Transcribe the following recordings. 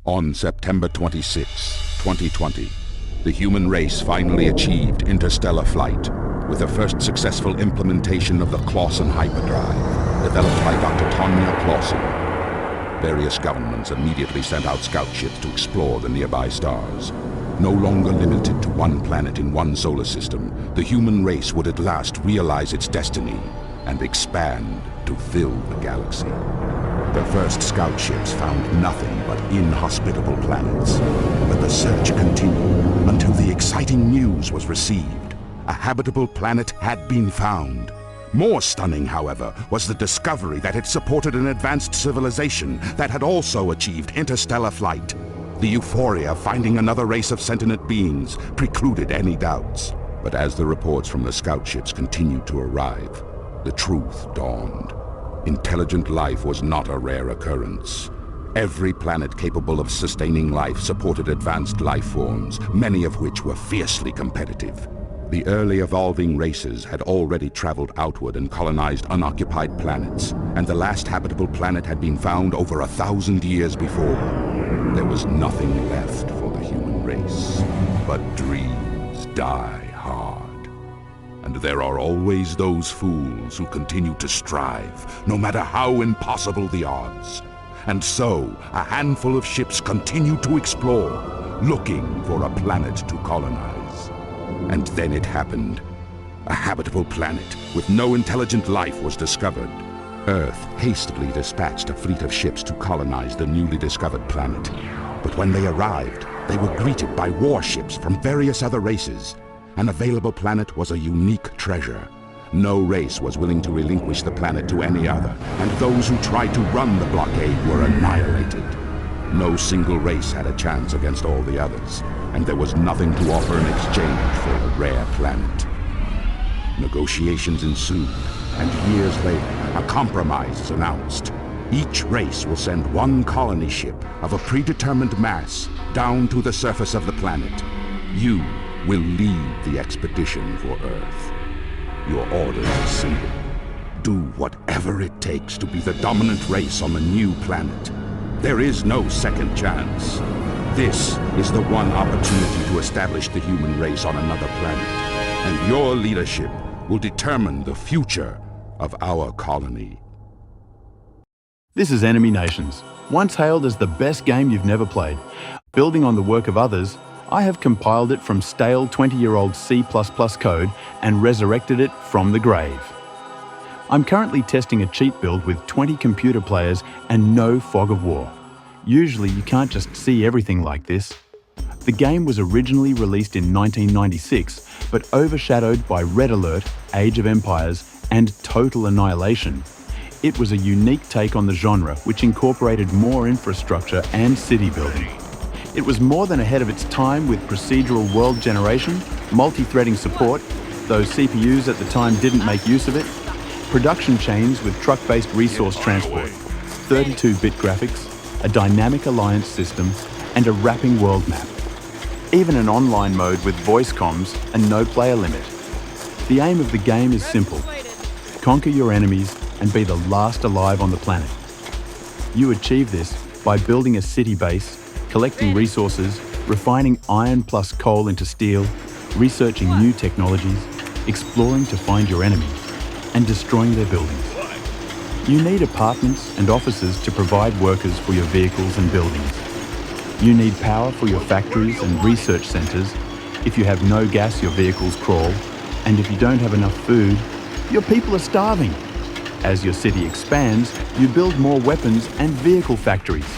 On September 26, 2020, the human race finally achieved interstellar flight with the first successful implementation of the Clawson hyperdrive, developed by Dr. Tonya Clawson. Various governments immediately sent out scout ships to explore the nearby stars. No longer limited to one planet in one solar system, the human race would at last realize its destiny and expand to fill the galaxy. The first scout ships found nothing but inhospitable planets, but the search continued until the exciting news was received. A habitable planet had been found. More stunning, however, was the discovery that it supported an advanced civilization that had also achieved interstellar flight. The euphoria of finding another race of sentient beings precluded any doubts. But as the reports from the scout ships continued to arrive, the truth dawned. Intelligent life was not a rare occurrence. Every planet capable of sustaining life supported advanced life forms, many of which were fiercely competitive. The early evolving races had already traveled outward and colonized unoccupied planets, and the last habitable planet had been found over 1,000 years before. There was nothing left for the human race, but dreams die hard. And there are always those fools who continue to strive, no matter how impossible the odds. And so, a handful of ships continue to explore, looking for a planet to colonize. And then it happened. A habitable planet with no intelligent life was discovered. Earth hastily dispatched a fleet of ships to colonize the newly discovered planet. But when they arrived, they were greeted by warships from various other races. An available planet was a unique treasure. No race was willing to relinquish the planet to any other, and those who tried to run the blockade were annihilated. No single race had a chance against all the others, and there was nothing to offer in exchange for a rare planet. Negotiations ensued, and years later, a compromise is announced. Each race will send one colony ship of a predetermined mass down to the surface of the planet. You will lead the expedition for Earth. Your order is simple. Do whatever it takes to be the dominant race on the new planet. There is no second chance. This is the one opportunity to establish the human race on another planet, and your leadership will determine the future of our colony. This is Enemy Nations, once hailed as the best game you've never played. Building on the work of others, I have compiled it from stale 20-year-old C++ code and resurrected it from the grave. I'm currently testing a cheat build with 20 computer players and no fog of war. Usually you can't just see everything like this. The game was originally released in 1996, but overshadowed by Red Alert, Age of Empires, and Total Annihilation. It was a unique take on the genre, which incorporated more infrastructure and city building. It was more than ahead of its time with procedural world generation, multi-threading support, though CPUs at the time didn't make use of it, production chains with truck-based resource transport, 32-bit graphics, a dynamic alliance system, and a wrapping world map. Even an online mode with voice comms and no player limit. The aim of the game is simple. Conquer your enemies and be the last alive on the planet. You achieve this by building a city base, collecting resources, refining iron plus coal into steel, researching new technologies, exploring to find your enemies, and destroying their buildings. You need apartments and offices to provide workers for your vehicles and buildings. You need power for your factories and research centers. If you have no gas, your vehicles crawl. And if you don't have enough food, your people are starving. As your city expands, you build more weapons and vehicle factories.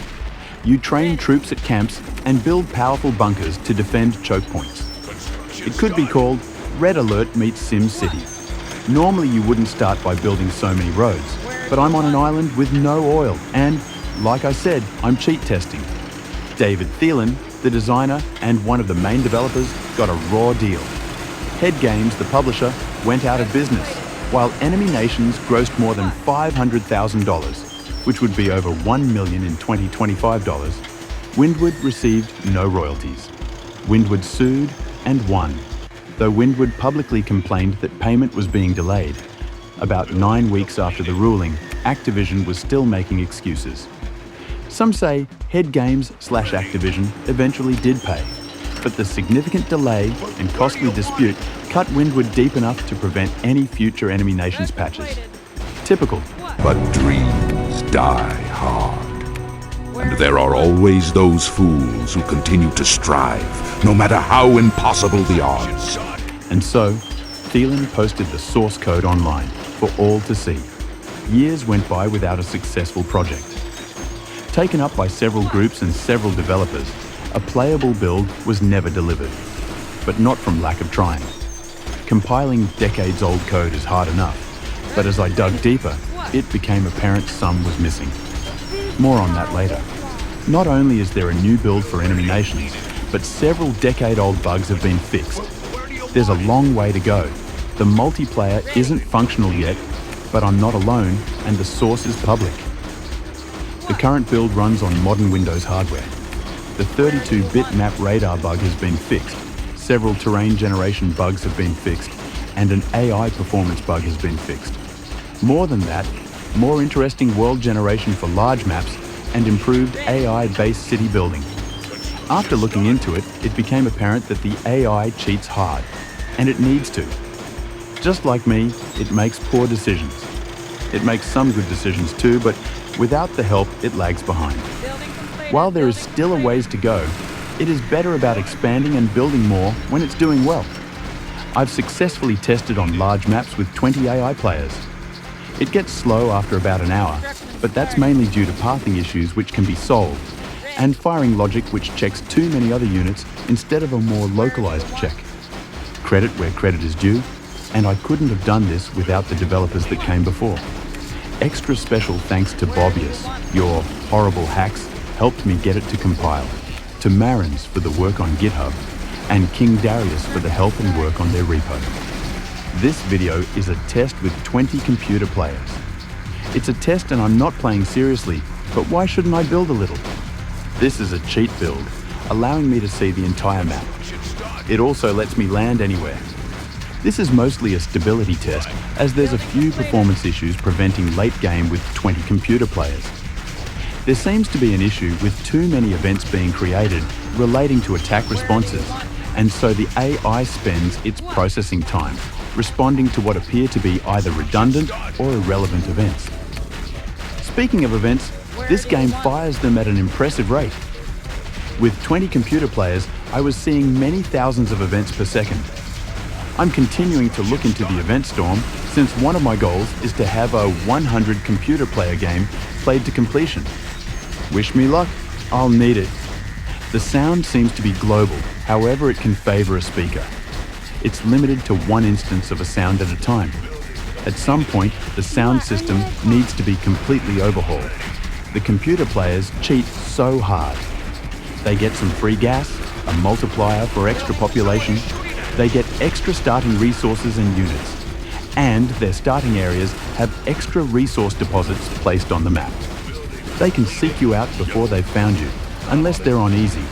You train troops at camps and build powerful bunkers to defend choke points. It could be called Red Alert meets Sim City. Normally you wouldn't start by building so many roads, but I'm on an island with no oil and, like I said, I'm cheat testing. David Thielen, the designer and one of the main developers, got a raw deal. Head Games, the publisher, went out of business, while Enemy Nations grossed more than $500,000, which would be over $1 million in 2025 dollars. Windward received no royalties. Windward sued and won, though Windward publicly complained that payment was being delayed. About 9 weeks after the ruling, Activision was still making excuses. Some say Head Games/Activision eventually did pay, but the significant delay and costly dispute cut Windward deep enough to prevent any future Enemy Nations patches. Typical. But dreams die hard. And there are always those fools who continue to strive, no matter how impossible the odds. And so, Thielen posted the source code online for all to see. Years went by without a successful project. Taken up by several groups and several developers, a playable build was never delivered, but not from lack of trying. Compiling decades-old code is hard enough, but as I dug deeper, it became apparent some was missing. More on that later. Not only is there a new build for Enemy Nations, but several decade-old bugs have been fixed. There's a long way to go. The multiplayer isn't functional yet, but I'm not alone, and the source is public. The current build runs on modern Windows hardware. The 32-bit map radar bug has been fixed, several terrain generation bugs have been fixed, and an AI performance bug has been fixed. More than that, more interesting world generation for large maps and improved AI-based city building. After looking into it, it became apparent that the AI cheats hard, and it needs to. Just like me, it makes poor decisions. It makes some good decisions too, but without the help, it lags behind. While there is still a ways to go, it is better about expanding and building more when it's doing well. I've successfully tested on large maps with 20 AI players. It gets slow after about an hour, but that's mainly due to pathing issues which can be solved, and firing logic which checks too many other units instead of a more localized check. Credit where credit is due, and I couldn't have done this without the developers that came before. Extra special thanks to Bobius, your horrible hacks helped me get it to compile, to Marins for the work on GitHub, and King Darius for the help and work on their repo. This video is a test with 20 computer players. It's a test and I'm not playing seriously, but why shouldn't I build a little? This is a cheat build, allowing me to see the entire map. It also lets me land anywhere. This is mostly a stability test, as there's a few performance issues preventing late game with 20 computer players. There seems to be an issue with too many events being created relating to attack responses, and so the AI spends its processing time responding to what appear to be either redundant or irrelevant events. Speaking of events, this game fires them at an impressive rate. With 20 computer players, I was seeing many thousands of events per second. I'm continuing to look into the event storm since one of my goals is to have a 100 computer player game played to completion. Wish me luck, I'll need it. The sound seems to be global, however it can favor a speaker. It's limited to one instance of a sound at a time. At some point, the sound system needs to be completely overhauled. The computer players cheat so hard. They get some free gas, a multiplier for extra population, they get extra starting resources and units, and their starting areas have extra resource deposits placed on the map. They can seek you out before they've found you, unless they're on easy.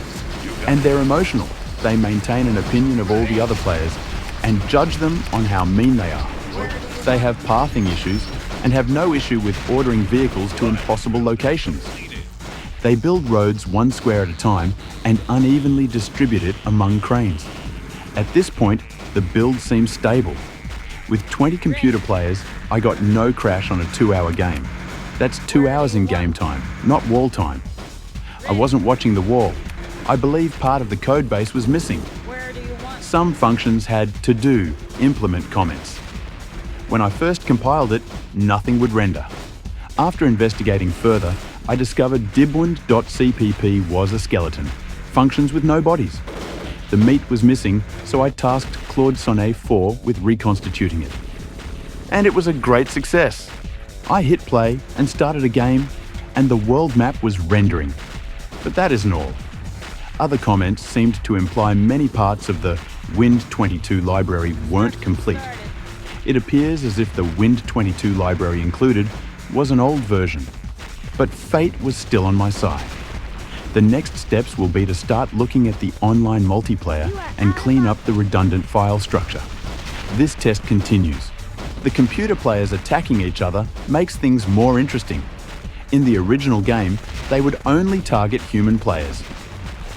And they're emotional. They maintain an opinion of all the other players and judge them on how mean they are. They have pathing issues and have no issue with ordering vehicles to impossible locations. They build roads one square at a time and unevenly distribute it among cranes. At this point, the build seems stable. With 20 computer players, I got no crash on a 2-hour game. That's 2 hours in game time, not wall time. I wasn't watching the wall. I believe part of the code base was missing. Some functions had to-do, implement comments. When I first compiled it, nothing would render. After investigating further, I discovered dibwund.cpp was a skeleton, functions with no bodies. The meat was missing, so I tasked Claude Sonnet 4 with reconstituting it. And it was a great success. I hit play and started a game, and the world map was rendering. But that isn't all. Other comments seemed to imply many parts of the Wind22 library weren't complete. It appears as if the Wind22 library included was an old version, but fate was still on my side. The next steps will be to start looking at the online multiplayer and clean up the redundant file structure. This test continues. The computer players attacking each other makes things more interesting. In the original game, they would only target human players.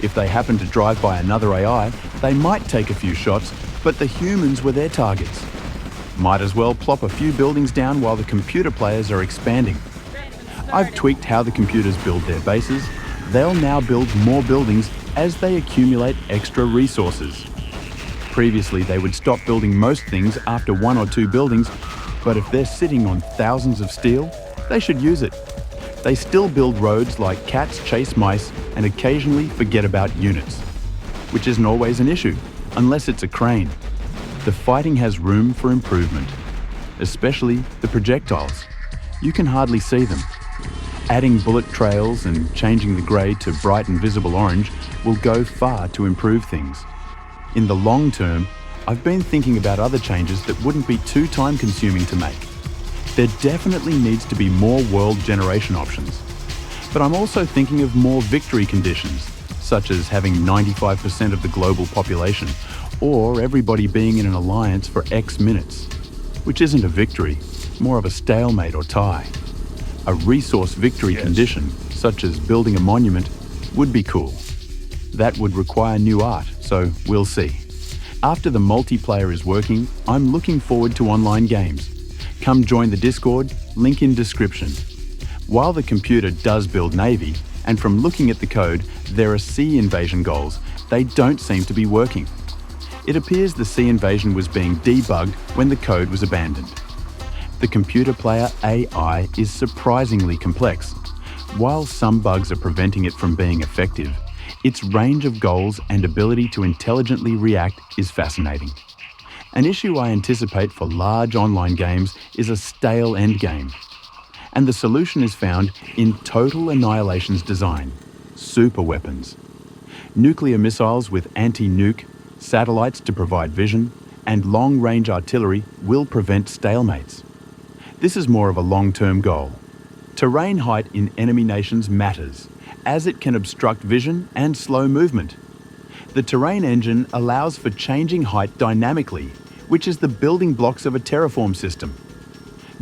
If they happened to drive by another AI, they might take a few shots, but the humans were their targets. Might as well plop a few buildings down while the computer players are expanding. I've tweaked how the computers build their bases. They'll now build more buildings as they accumulate extra resources. Previously, they would stop building most things after 1 or 2 buildings, but if they're sitting on thousands of steel, they should use it. They still build roads like cats chase mice and occasionally forget about units, which isn't always an issue, unless it's a crane. The fighting has room for improvement, especially the projectiles. You can hardly see them. Adding bullet trails and changing the grey to bright and visible orange will go far to improve things. In the long term, I've been thinking about other changes that wouldn't be too time-consuming to make. There definitely needs to be more world generation options. But I'm also thinking of more victory conditions, such as having 95% of the global population, or everybody being in an alliance for X minutes, which isn't a victory, more of a stalemate or tie. A resource victory condition, such as building a monument, would be cool. That would require new art, so we'll see. After the multiplayer is working, I'm looking forward to online games. Come join the Discord, link in description. While the computer does build Navy, and from looking at the code, there are sea invasion goals, they don't seem to be working. It appears the sea invasion was being debugged when the code was abandoned. The computer player AI is surprisingly complex. While some bugs are preventing it from being effective, its range of goals and ability to intelligently react is fascinating. An issue I anticipate for large online games is a stale endgame. And the solution is found in Total Annihilation's design: super weapons. Nuclear missiles with anti-nuke, satellites to provide vision, and long-range artillery will prevent stalemates. This is more of a long-term goal. Terrain height in enemy nations matters, as it can obstruct vision and slow movement. The terrain engine allows for changing height dynamically, which is the building blocks of a terraform system.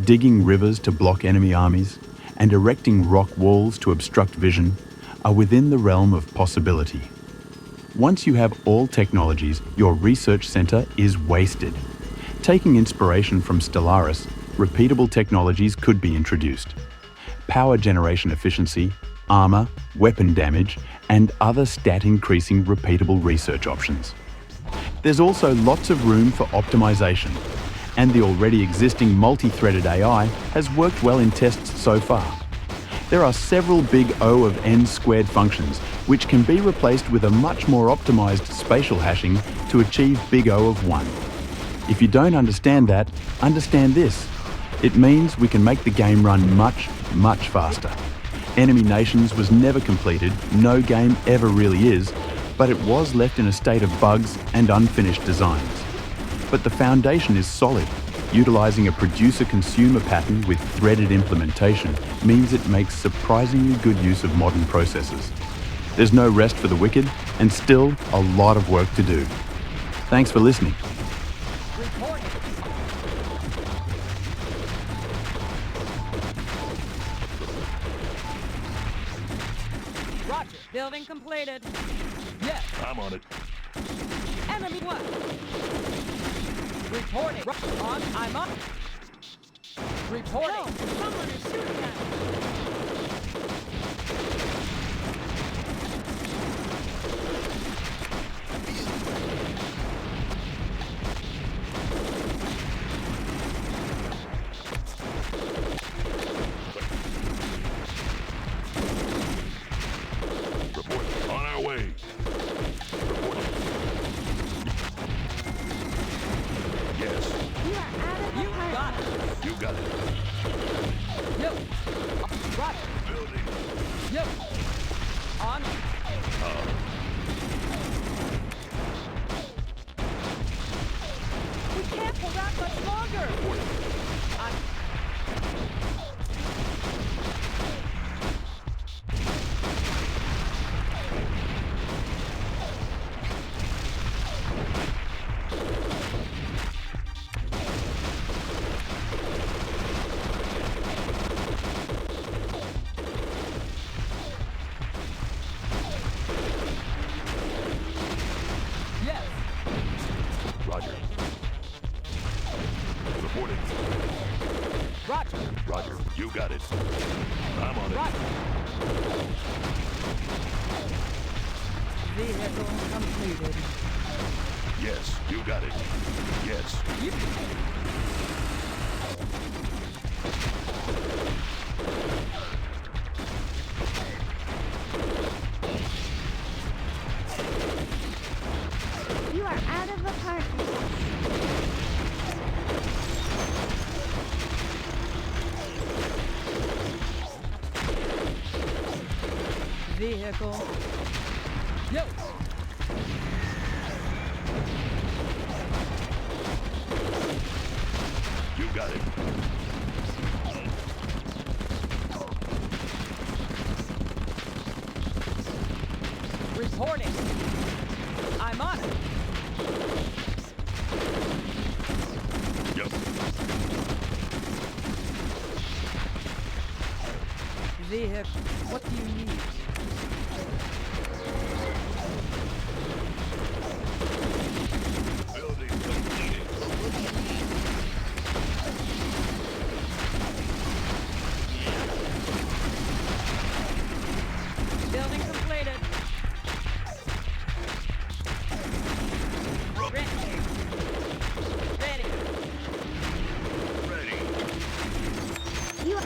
Digging rivers to block enemy armies and erecting rock walls to obstruct vision are within the realm of possibility. Once you have all technologies, your research center is wasted. Taking inspiration from Stellaris, repeatable technologies could be introduced. Power generation efficiency, armor, weapon damage, and other stat-increasing repeatable research options. There's also lots of room for optimization, and the already existing multi-threaded AI has worked well in tests so far. There are several big O of n squared functions, which can be replaced with a much more optimized spatial hashing to achieve big O of 1. If you don't understand that, understand this. It means we can make the game run much, much faster. Enemy Nations was never completed, no game ever really is, but it was left in a state of bugs and unfinished designs. But the foundation is solid. Utilizing a producer-consumer pattern with threaded implementation means it makes surprisingly good use of modern processors. There's no rest for the wicked, and still a lot of work to do. Thanks for listening. Roger. Building completed. Yes. I'm on it. Enemy one. Reporting. On. I'm up. Reporting. Help. Someone is shooting at Report. On our way. Reporting. Yes. You got it. You got it. No. it. I'm on it. Right. Vehicle completed. Yes, you got it. Yes. You. You are out of apartment. Vehicle. Yo. You got it. Reporting. I'm on it. Yep. Vehicle. What do you need? Building completed. What do you need? Building completed. Ready. Ready. You are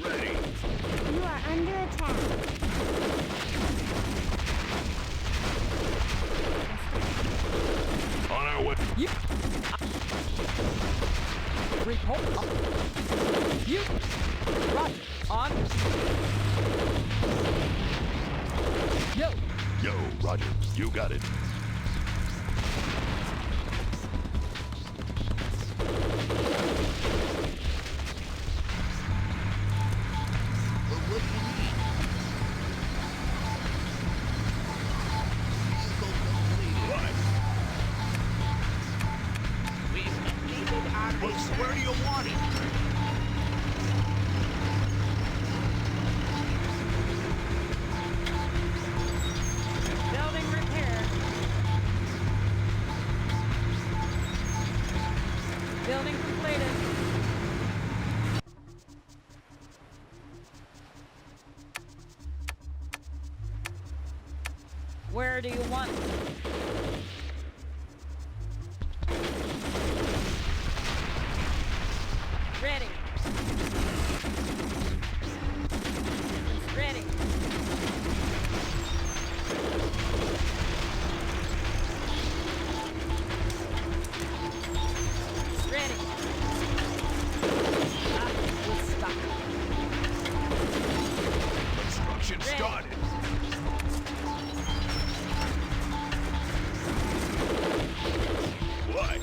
Ready. you are under attack. On our way. You. Report. You. Roger. On. Yo. Yo, Roger. You got it. What do you need? Vehicle completed. What? We've completed our research. Where do you want it? Building repaired. Building completed. Where do you want it? Ready. Ready. Ready. Ah, we're stuck. Construction Ready. started. What?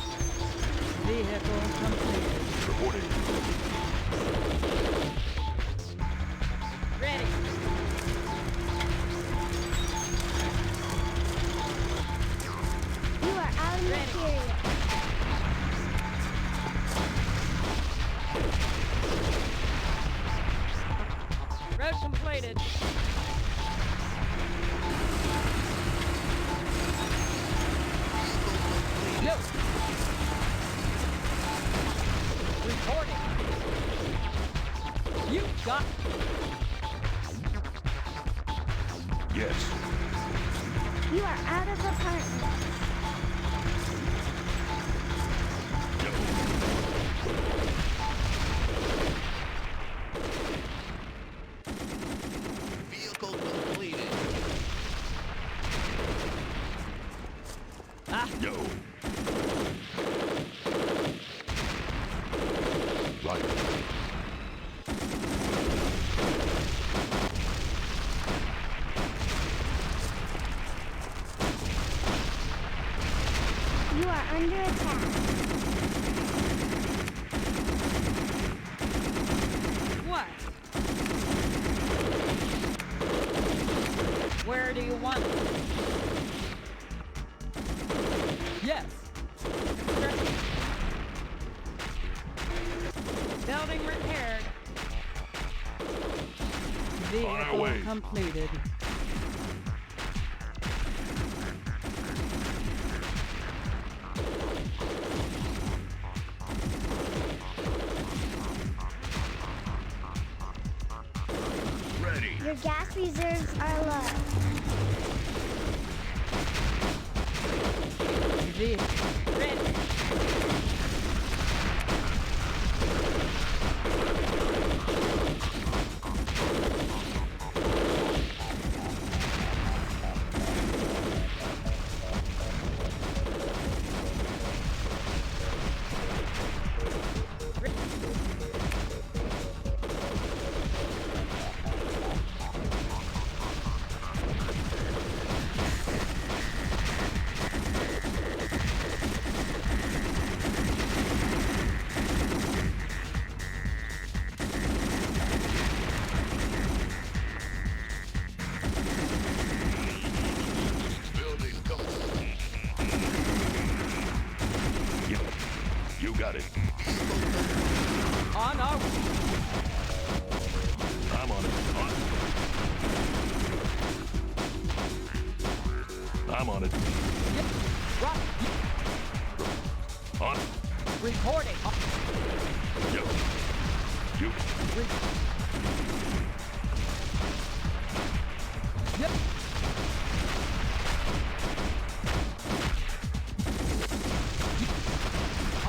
Vehicle completed. Reporting. Ready. You are out of Ready. material. Road completed. Yo. Reporting. You got. Yes. You are out of apartment. Vehicle completed. Ah. Yo. Right. You are under attack. What? Where do you want it? Yes. Construction. Building repaired. our way. Vehicle completed. Your gas reserves are low. Ready. Building complete. You got it. On our I'm on it. I'm on it. rock. On. Reporting. Yo. You.